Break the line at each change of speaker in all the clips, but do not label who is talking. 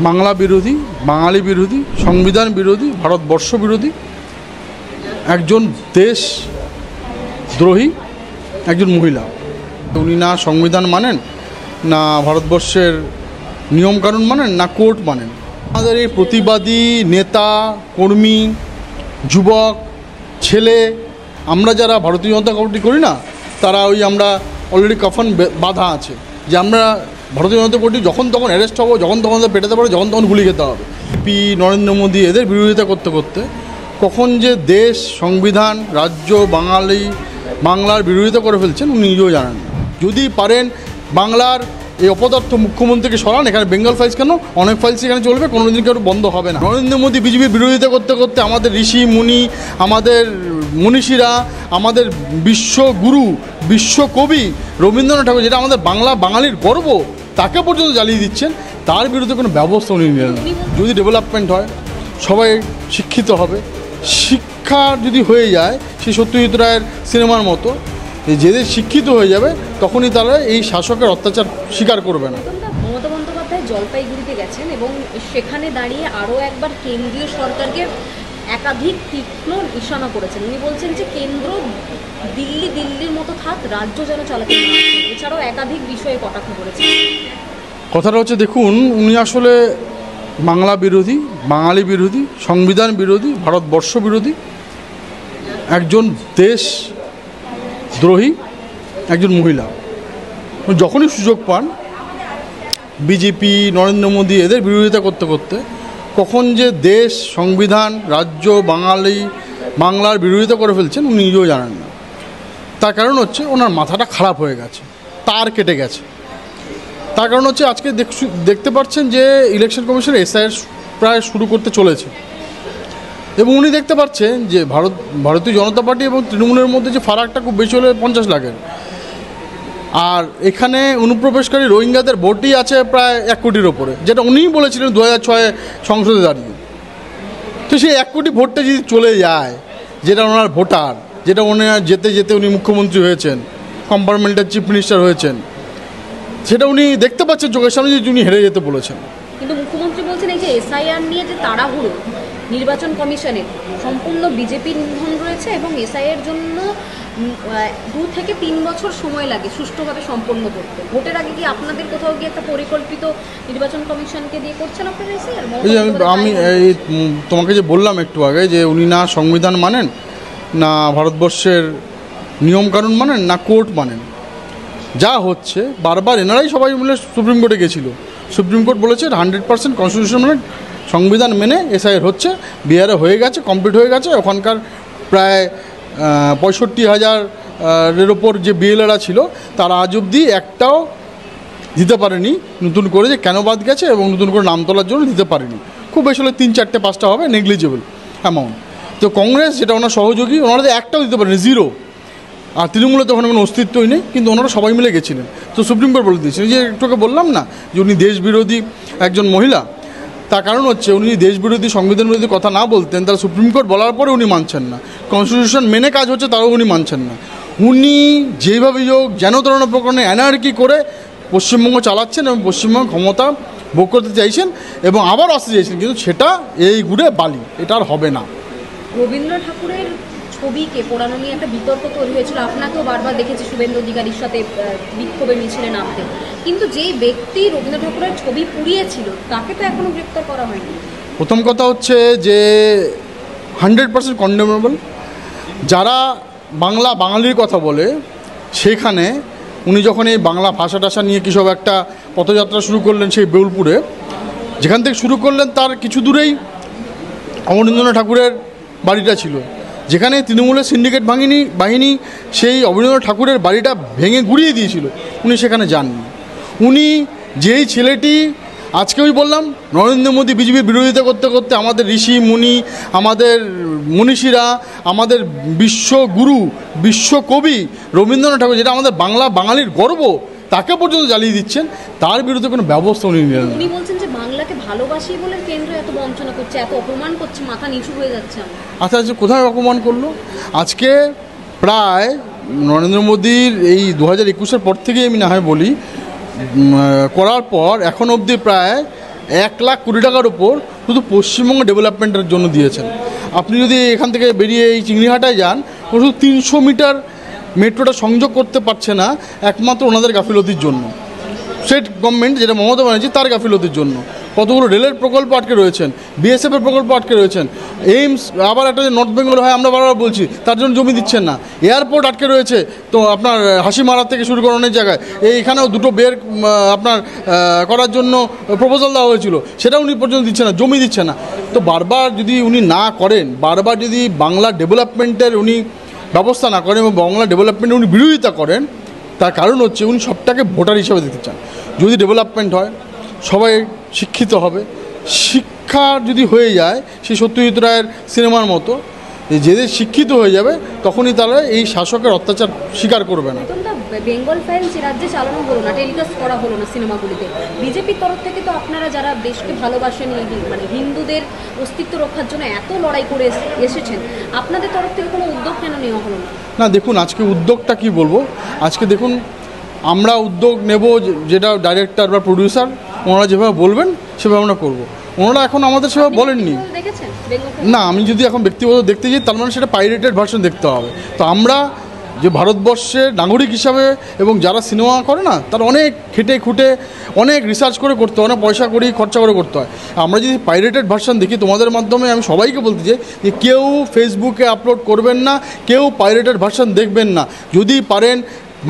বাংলা বিরোধী, বাঙালি বিরোধী, সংবিধান বিরোধী, ভারতবর্ষ বিরোধী একজন দেশদ্রোহী একজন মহিলা। উনি না সংবিধান মানেন, না ভারতবর্ষের নিয়মকানুন মানেন, না কোর্ট মানেন। আমাদের এই প্রতিবাদী নেতা, কর্মী, যুবক, ছেলে, আমরা যারা ভারতীয় জনতা পার্টি করি না, তারা আমরা অলরেডি কফন বাঁধা আছে যে আমরা ভারতীয় জনতা পার্টি যখন তখন অ্যারেস্ট হবো, যখন তখন পেটাতে পারে, যখন তখন গুলি খেতে হবে। নরেন্দ্র মোদী এদের বিরোধিতা করতে করতে কখন যে দেশ, সংবিধান, রাজ্য, বাংলার বিরোধিতা করে ফেলছেন উনি নিজেও জানেন না। যদি পারেন বাংলার এই অপদার্থ মুখ্যমন্ত্রীকে সরান, এখানে বেঙ্গল ফাইলস কেন, অনেক ফাইলস এখানে চলবে, কোনো দিন কেউ বন্ধ হবে না। নরেন্দ্র মোদী বিজেপির বিরোধিতা করতে করতে আমাদের ঋষি মুনি, আমাদের মনীষীরা, আমাদের বিশ্বগুরু, বিশ্বকবি রবীন্দ্রনাথ ঠাকুর, যেটা আমাদের বাঙালির গর্ব, তাকে পর্যন্ত জ্বালিয়ে দিচ্ছেন। তার বিরুদ্ধে কোনো ব্যবস্থা উনি নিলেন না। যদি ডেভেলপমেন্ট হয়, সবাই শিক্ষিত হবে, শিক্ষা যদি হয়ে যায় সেই সত্যজিৎ রায়ের সিনেমার মতো, যেদের শিক্ষিত হয়ে যাবে তখনই তারা এই শাসকের অত্যাচার স্বীকার করবে না।
মমতা বন্দ্যোপাধ্যায় জলপাইগুড়িতে গেছেন এবং সেখানে দাঁড়িয়ে আরও একবার কেন্দ্রীয় সরকারকে একাধিক তীক্ষ্ণ নিশানা করেছেন। উনি বলছেন যে কেন্দ্র দিল্লির মতো থাক, রাজ্য যেন চালাতে না আসে। এছাড়াও একাধিক বিষয়ে কটাক্ষ করেছেন।
কথাটা হচ্ছে, দেখুন, উনি আসলে বাংলা বিরোধী, বাঙালি বিরোধী, সংবিধান বিরোধী, ভারতবর্ষ বিরোধী একজন দেশদ্রোহী একজন মহিলা। যখনই সুযোগ পান বিজেপি, নরেন্দ্র মোদী এদের বিরোধিতা করতে করতে কখন যে দেশ, সংবিধান, রাজ্য, বাংলার বিরোধিতা করে ফেলছেন উনি নিজেও জানেন না। তার কারণ হচ্ছে ওনার মাথাটা খারাপ হয়ে গেছে, তার কেটে গেছে। তার কারণ হচ্ছে আজকে দেখতে পাচ্ছেন যে ইলেকশন কমিশন এসআইআর প্রায় শুরু করতে চলেছে এবং উনি দেখতে পাচ্ছেন যে ভারতীয় জনতা পার্টি এবং তৃণমূলের মধ্যে যে ফারাকটা খুব বেশি হলে 50 লাখের, আর এখানে অনুপ্রবেশকারী রোহিঙ্গাদের ভোটই আছে প্রায় 1 কোটির ওপরে, যেটা উনিই বলেছিলেন 2006 সংসদে দাঁড়িয়ে। তো সেই 1 কোটি ভোটটা যদি চলে যায়, যেটা ওনার ভোটার, যেটা ওনার যেতে যেতে উনি মুখ্যমন্ত্রী হয়েছেন, কম্পার্টমেন্টের চিফ মিনিস্টার হয়েছেন, সেটা উনি দেখতে পাচ্ছেন চোখের সামনে যে উনি হেরে যেতে বলেছেন।
কিন্তু মুখ্যমন্ত্রী বলছেন এই যে এসআইআর নিয়ে যে তাড়াহুড়ো, নির্বাচন কমিশনের সম্পূর্ণ বিজেপির নিধন রয়েছে এবং এসআইআর জন্য 2 থেকে 3 বছর সময় লাগে সুষ্ঠুভাবে সম্পন্ন করতে। ভোটের আগে কি আপনাদের কোথাও গিয়ে একটা পরিকল্পিত নির্বাচন কমিশনকে দিয়ে করছেন আপনারা এসআইআর?
আমি তোমাকে যে বললাম একটু আগে যে উনি না সংবিধান মানেন, না ভারতবর্ষের নিয়মকানুন মানেন, না কোর্ট মানেন। যা হচ্ছে বারবার এনারাই সবাই মিলে সুপ্রিম কোর্টে গেছিলো, সুপ্রিম কোর্ট বলেছে 100% কনস্টিটিউশন মানে সংবিধান মেনে এসআইআর হচ্ছে, বিহারে হয়ে গেছে, কমপ্লিট হয়ে গেছে। ওখানকার প্রায় 65,000-এর ওপর যে বিএলএরা ছিল তারা আজ অবধি একটাও দিতে পারেনি নতুন করে যে কেন বাদ গেছে এবং নতুন করে নাম তোলার জন্য দিতে পারেনি। খুব বেশি হলে 3-4-5টা হবে, নেগলিজেবল অ্যামাউন্ট। তো কংগ্রেস, যেটা ওনার সহযোগী, ওনারা একটাও দিতে পারেনি, 0। আর তৃণমূলে তখন কোনো অস্তিত্বই নেই, কিন্তু ওনারা সবাই মিলে গেছিলেন। তো সুপ্রিম কোর্ট বলে দিয়েছিলেন যে একটুকে বললাম না যে উনি দেশবিরোধী একজন মহিলা। তার কারণ হচ্ছে উনি প্রতিবাদী, সংবিধান বিরোধী কথা না বলতেন, তার সুপ্রিম কোর্ট বলার পরে উনি মানছেন না। কনস্টিটিউশন মেনে কাজ হচ্ছে তাও উনি মানছেন না। উনি যেভাবে যেন ধরনের প্রকরণে অ্যানার্কি করে পশ্চিমবঙ্গ চালাচ্ছেন এবং পশ্চিমবঙ্গ ক্ষমতা ভোগ করতে চাইছেন এবং আবার আসতে চাইছেন, কিন্তু সেটা এই ঘুরে বালি, এটা আর হবে না।
রবীন্দ্র ঠাকুরের ছবিকে পোড়ানো নিয়ে একটা বিতর্ক তৈরি হয়েছিল। আপনাকেও বারবার দেখেছি শুভেন্দু অধিকারীর সাথে বিক্ষোভের মিছিলে নামতে, কিন্তু যেই ব্যক্তি রবীন্দ্র ঠাকুরের ছবি পুড়িয়েছিল তাকে তো এখনো গ্রেপ্তার করা হয়নি।
প্রথম কথা হচ্ছে যে 100% কন্ডেমেবল। যারা বাঙালির কথা বলে, সেখানে উনি যখন এই বাংলা ভাষা টাষা নিয়ে কী সব একটা পথযাত্রা শুরু করলেন সেই বেউলপুরে, যেখান থেকে শুরু করলেন তার কিছু দূরেই অবনীন্দ্রনাথ ঠাকুরের বাড়িটা ছিল, যেখানে তৃণমূলের সিন্ডিকেট বাহিনী সেই অবনীন্দ্রনাথ ঠাকুরের বাড়িটা ভেঙে গুড়িয়ে দিয়েছিল। উনি সেখানে যাননি। উনি যেই ছেলেটি, আজকে আমি বললাম, নরেন্দ্র মোদী বিজেপির বিরোধিতা করতে করতে আমাদের ঋষি মুনি, আমাদের মনীষীরা, আমাদের বিশ্বগুরু, বিশ্বকবি রবীন্দ্রনাথ ঠাকুর, যেটা আমাদের বাঙালির গর্ব, তাকে পর্যন্ত জ্বালিয়ে দিচ্ছেন। তার বিরুদ্ধে কোনো ব্যবস্থা উনি নিলেন না।
উনি বলছেন যে বাংলাকে ভালোবাসি বলে কেন্দ্র এত বঞ্চনা করছে, এত অপমান করছে, মাথা নিচু হয়ে যাচ্ছে।
আচ্ছা, কোথায় অপমান করলো? আজকে প্রায় নরেন্দ্র মোদীর এই 2021-এর পর থেকেই আমি না হয় বলি, করার পর এখন অবধি প্রায় 1,00,000 কোটি টাকার ওপর শুধু পশ্চিমবঙ্গ ডেভেলপমেন্টের জন্য দিয়েছেন। আপনি যদি এখান থেকে বেরিয়ে এই চিংড়িহাটায় যান, শুধু 300 মিটার মেট্রোটা সংযোগ করতে পারছে না, একমাত্র ওনাদের গাফিলতির জন্য। স্টেট গভর্নমেন্ট, যেটা মমতা ব্যানার্জি, তার গাফিলতির জন্য। কতগুলো রেলের প্রকল্প আটকে রয়েছেন, বিএসএফের প্রকল্প আটকে রয়েছেন, এইমস, আবার একটা যে নর্থ বেঙ্গল হয় আমরা বারবার বলছি, তার জন্য জমি দিচ্ছেন না। এয়ারপোর্ট আটকে রয়েছে, তো আপনার হাসিমারা থেকে শুরু করে অনেক জায়গায় এইখানেও 2টো বের আপনার করার জন্য প্রপোজাল দেওয়া হয়েছিল, সেটা উনি পর্যন্ত দিচ্ছে না, জমি দিচ্ছে না। তো বারবার যদি উনি না করেন, বারবার যদি বাংলা ডেভেলপমেন্টের উনি ব্যবস্থা না করেন এবং বাংলা ডেভেলপমেন্টের উনি বিরোধিতা করেন, তার কারণ হচ্ছে উনি সবটাকে ভোটার হিসেবে দেখতে চান। যদি ডেভেলপমেন্ট হয়, সবাই শিক্ষিত হবে, শিক্ষা যদি হয়ে যায় সেই সত্যজিৎ রায়ের সিনেমার মতো, যেদের শিক্ষিত হয়ে যাবে তখনই তারা এই শাসকের অত্যাচার স্বীকার করবে না।
বেঙ্গল ফাইলস রাজ্যে চালানো হলো না, টেলিকাস্ট করা হলো না সিনেমাগুলিতে। বিজেপির তরফ থেকে তো আপনারা যারা দেশকে ভালোবাসেন, মানে হিন্দুদের অস্তিত্ব রক্ষার জন্য এত লড়াই করে এসেছেন, আপনাদের তরফ থেকে কোনো উদ্যোগ কেন নেওয়া হলো না?
না দেখুন, আজকে উদ্যোগটা কি বলবো, আজকে দেখুন আমরা উদ্যোগ নেব, যেটা ডাইরেক্টর বা প্রডিউসার ওনারা যেভাবে বলবেন সেভাবে আমরা করবো। ওনারা এখন আমাদের সেভাবে বলেননি। না, আমি যদি এখন ব্যক্তিগত দেখতে যাই, তার মানে সেটা পাইরেটেড ভার্সন দেখতে হবে। তো আমরা যে ভারতবর্ষের নাগরিক হিসাবে এবং যারা সিনেমা করে না, তারা অনেক খেটে খুঁটে অনেক রিসার্চ করে করতে হয়, অনেক পয়সা করি খরচা করে করতে হয়। আমরা যদি পাইরেটেড ভার্সন দেখি, তোমাদের মাধ্যমে আমি সবাইকে বলতে চাই যে কেউ ফেসবুকে আপলোড করবেন না, কেউ পাইরেটেড ভার্সন দেখবেন না। যদি পারেন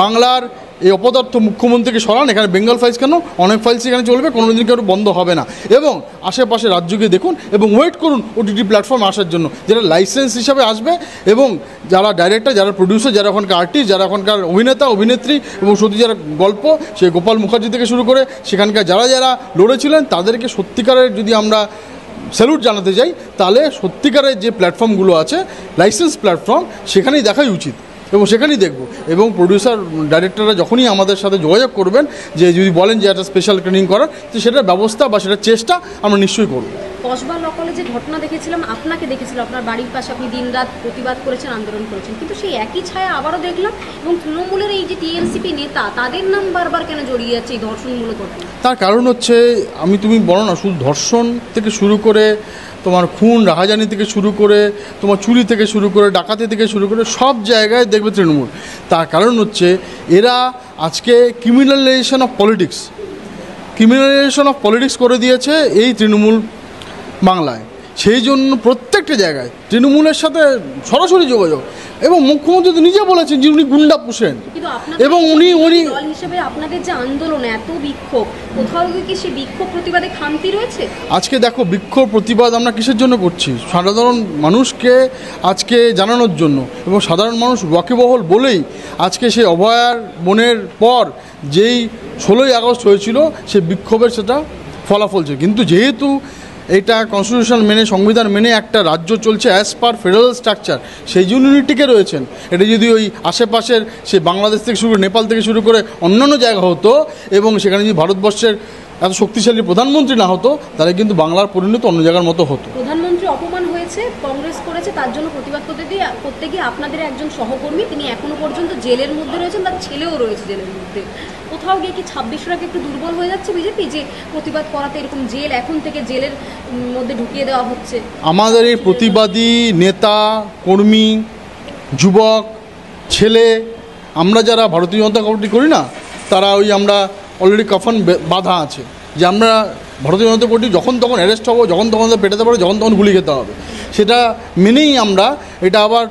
বাংলার এই অপদার্থ মুখ্যমন্ত্রীকে সরান, এখানে বেঙ্গল ফাইলস কেন, অনেক ফাইলস এখানে চলবে, কোনো দিন কেউ বন্ধ হবে না। এবং আশেপাশে রাজ্যকে দেখুন এবং ওয়েট করুন ওটিটি প্ল্যাটফর্মে আসার জন্য, যেটা লাইসেন্স হিসাবে আসবে। এবং যারা ডাইরেক্টর, যারা প্রডিউসার, যারা ওখানকার আর্টিস্ট, যারা ওখানকার অভিনেতা অভিনেত্রী এবং সত্যি যারা গল্প, সেই গোপাল মুখার্জি থেকে শুরু করে সেখানকার যারা যারা লড়েছিলেন, তাদেরকে সত্যিকারের যদি আমরা স্যালুট জানাতে যাই, তাহলে সত্যিকারের যে প্ল্যাটফর্মগুলো আছে লাইসেন্স প্ল্যাটফর্ম, সেখানেই দেখাই উচিত এবং সেখানেই দেখব। এবং প্রডিউসার ডাইরেক্টররা যখনই আমাদের সাথে যোগাযোগ করবেন, যে যদি বলেন যে একটা স্পেশাল ট্রেনিং করার, তো সেটার ব্যবস্থা বা সেটার চেষ্টা আমরা নিশ্চয়ই করব।
কসবা ল কলেজে ঘটনা দেখেছিলাম, আপনাকে দেখেছিলাম, আপনার বাড়ির পাশে, আপনি দিনরাত প্রতিবাদ করেছেন, আন্দোলন করেছেন, কিন্তু সেই একই ছায়া আবারও দেখলাম। এবং তৃণমূলের এই যে টিএমসিপি নেতা, তাদের নাম বারবার কেন জড়িয়ে যাচ্ছে এই ধর্ষণমূলক ঘটনা? তার
কারণ হচ্ছে, তুমি বলো না, শুধু ধর্ষণ থেকে শুরু করে তোমার খুন রাহাজানি থেকে শুরু করে তোমার চুরি থেকে শুরু করে ডাকাতি থেকে শুরু করে সব জায়গায় দেখবে তৃণমূল। তার কারণ হচ্ছে এরা আজকে ক্রিমিনালাইজেশন অফ পলিটিক্স করে দিয়েছে এই তৃণমূল বাংলায়। সেই জন্য প্রত্যেকটা জায়গায় তৃণমূলের সাথে সরাসরি যোগাযোগ। এবং মুখ্যমন্ত্রী তো নিজে বলেছেন যে উনি গুন্ডা পুষেন, এবং উনি
দল হিসেবে আপনাদের যে আন্দোলন, এত বিক্ষোভ, কোথাও কি সেই বিক্ষোভ প্রতিবাদে খামতি রয়েছে? আজকে
দেখো, বিক্ষোভ প্রতিবাদ আমরা কিসের জন্য করছি? সাধারণ মানুষকে আজকে জানানোর জন্য। এবং সাধারণ মানুষ ওয়াকিবহল বলেই আজকে সেই অভয়ার বনের পর যেই 16ই আগস্ট হয়েছিল, সেই বিক্ষোভের সেটা ফলাফল ছিল। কিন্তু যেহেতু এটা কনস্টিটিউশন মেনে, সংবিধান মেনে একটা রাজ্য চলছে অ্যাজ পার ফেডারেল স্ট্রাকচার, সেই জন্য টিকে রয়েছেন। এটা যদি ওই আশেপাশের সে বাংলাদেশ থেকে শুরু করে, নেপাল থেকে শুরু করে অন্যান্য জায়গা হতো, এবং সেখানে যদি ভারতবর্ষের এত শক্তিশালী প্রধানমন্ত্রী না হতো, তাহলে কিন্তু বাংলার পরিণতি অন্য জায়গার মতো হতো।
প্রধানমন্ত্রী অপমান হয়েছে, কংগ্রেস করেছে, তার জন্য প্রতিবাদ করতে গিয়ে আপনাদের একজন সহকর্মী, তিনি এখনো পর্যন্ত জেলের মধ্যে রয়েছেন, তার ছেলেও রয়েছে জেলের মধ্যে। কোথাও গিয়ে কি 26রাকে একটু দুর্বল হয়ে যাচ্ছে বিজেপি, যে প্রতিবাদ করাতে এরকম জেল, এখন থেকে জেলের মধ্যে ঢুকিয়ে দেওয়া হচ্ছে?
আমাদের এই প্রতিবাদী নেতা, কর্মী, যুবক, ছেলে, আমরা যারা ভারতীয় জনতা পার্টি করি না, তারা আমরা অলরেডি কাফন বাঁধা আছে যে আমরা ভারতীয় জনতা পার্টি যখন তখন অ্যারেস্ট হবো, যখন তখন পেটাতে পারবো, যখন তখন গুলি খেতে হবে। সেটা মেনেই আমরা এটা আবার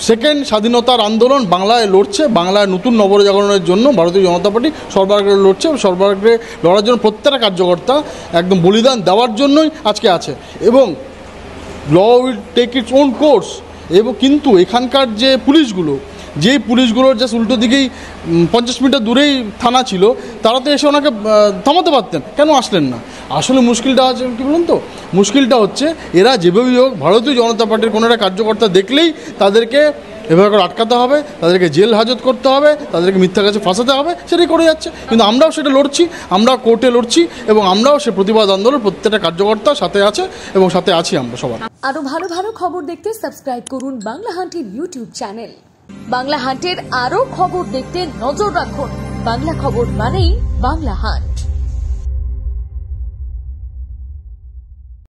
সেকেন্ড স্বাধীনতার আন্দোলন বাংলায় লড়ছে। বাংলায় নতুন নবজাগরণের জন্য ভারতীয় জনতা পার্টি সর্বাগ্রে লড়ছে। সর্বাগ্রে লড়ার জন্য প্রত্যেকটা কার্যকর্তা একদম বলিদান দেওয়ার জন্যই আজকে আছে। এবং law will take its own course. এবং কিন্তু এখানকার যে পুলিশগুলোর জাস্ট উল্টো দিকেই 50 মিটার দূরেই থানা ছিল, তারা তো এসে ওনাকে থামাতে পারতেন, কেন আসলেন না? আসলে মুশকিলটা আছে কী বলুন তো, মুশকিলটা হচ্ছে এরা যেভাবেই হোক ভারতীয় জনতা পার্টির কোনো একটা কার্যকর্তা দেখলেই তাদেরকে এভাবে করে আটকাতে হবে, তাদেরকে জেল হাজত করতে হবে, তাদেরকে মিথ্যা কাছে ফাঁসাতে হবে, সেটাই করে যাচ্ছে। কিন্তু আমরাও সেটা লড়ছি, আমরা কোর্টে লড়ছি, এবং আমরাও সে প্রতিবাদ আন্দোলন প্রত্যেকটা কার্যকর্তার সাথে আছে এবং সাথে আছি আমরা সবাই।
আরো ভালো ভালো খবর দেখতে সাবস্ক্রাইব করুন বাংলা হান্টের ইউটিউব চ্যানেল। বাংলা হান্টের আরো খবর দেখতে নজর রাখুন। বাংলা খবর মানেই বাংলা হান্ট।